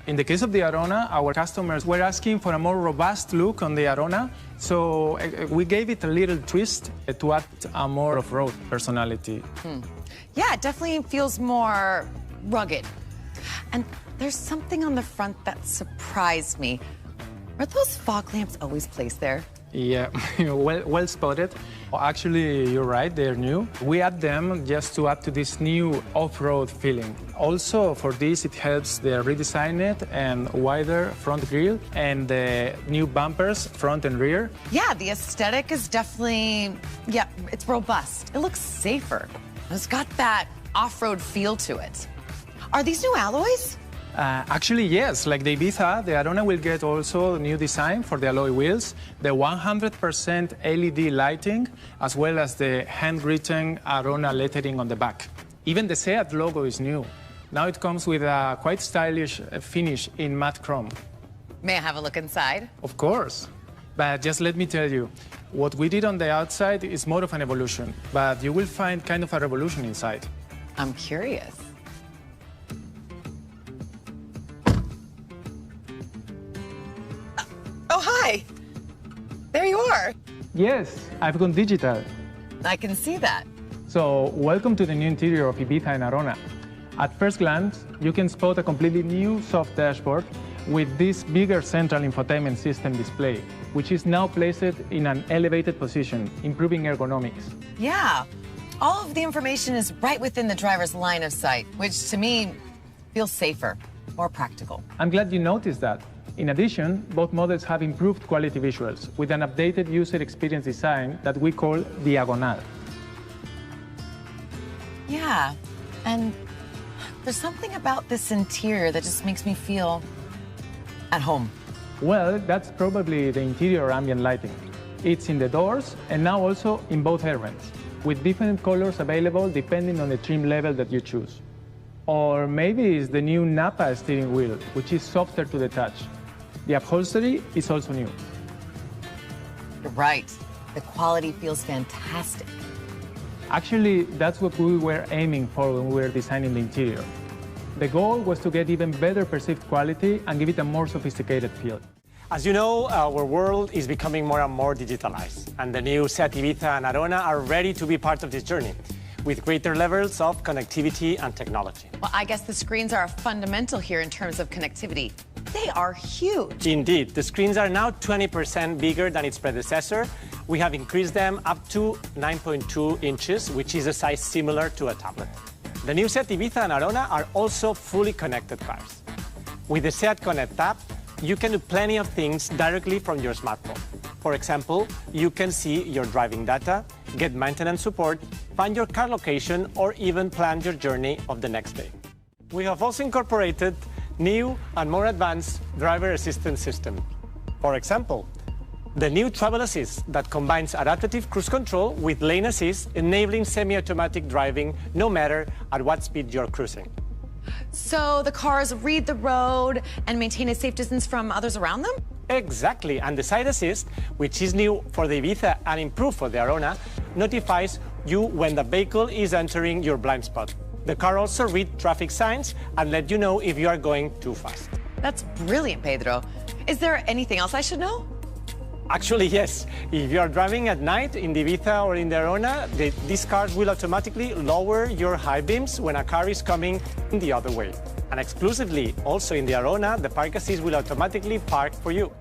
In the case of the Arona, our customers were asking for a more robust look on the Arona, so we gave it a little twist to add a more off-road personality. Yeah, it definitely feels more rugged. And there's something on the front that surprised me. Are those fog lamps always placed there? Yeah, well spotted. Actually, you're right, they're new. We add them just to add to this new off-road feeling. Also, for this, it helps the redesigned and wider front grille and the new bumpers, front and rear. Yeah, the aesthetic is definitely, yeah, it's robust. It looks safer. It's got that off-road feel to it. Are these new alloys? Actually, yes. Like the Ibiza, the Arona will get also a new design for the alloy wheels, the 100% LED lighting, as well as the handwritten Arona lettering on the back. Even the SEAT logo is new. Now it comes with a quite stylish finish in matte chrome. May I have a look inside? Of course. But just let me tell you, what we did on the outside is more of an evolution, but you will find kind of a revolution inside. I'm curious. Oh, hi. There you are. Yes, I've gone digital. I can see that. So, welcome to the new interior of Ibiza and Arona. At first glance, you can spot a completely new soft dashboard with this bigger central infotainment system display, which is now placed in an elevated position, improving ergonomics. Yeah, all of the information is right within the driver's line of sight, which to me feels safer, more practical. I'm glad you noticed that. In addition, both models have improved quality visuals with an updated user experience design that we call Diagonal. Yeah, and there's something about this interior that just makes me feel at home. Well, that's probably the interior ambient lighting. It's in the doors and now also in both air vents, with different colors available depending on the trim level that you choose. Or maybe it's the new Napa steering wheel, which is softer to the touch. The upholstery is also new. You're right. The quality feels fantastic. Actually, that's what we were aiming for when we were designing the interior. The goal was to get even better perceived quality and give it a more sophisticated feel. As you know, our world is becoming more and more digitalized, and the new SEAT Ibiza and Arona are ready to be part of this journey, with greater levels of connectivity and technology. Well, I guess the screens are fundamental here in terms of connectivity. They are huge. Indeed, the screens are now 20% bigger than its predecessor. We have increased them up to 9.2 inches, which is a size similar to a tablet. The new SEAT Ibiza and Arona are also fully connected cars. With the SEAT Connect app, you can do plenty of things directly from your smartphone. For example, you can see your driving data, get maintenance support, find your car location, or even plan your journey of the next day. We have also incorporated new and more advanced driver assistance system. For example, the new Travel Assist that combines adaptive cruise control with lane assist, enabling semi-automatic driving no matter at what speed you're cruising. So the cars read the road and maintain a safe distance from others around them? Exactly, and the Side Assist, which is new for the Ibiza and improved for the Arona, notifies you when the vehicle is entering your blind spot. The car also reads traffic signs and let you know if you are going too fast. That's brilliant, Pedro. Is there anything else I should know? Actually, yes. If you are driving at night in the Ibiza or in the Arona, these cars will automatically lower your high beams when a car is coming the other way. And exclusively, also in the Arona, the Park Assist will automatically park for you.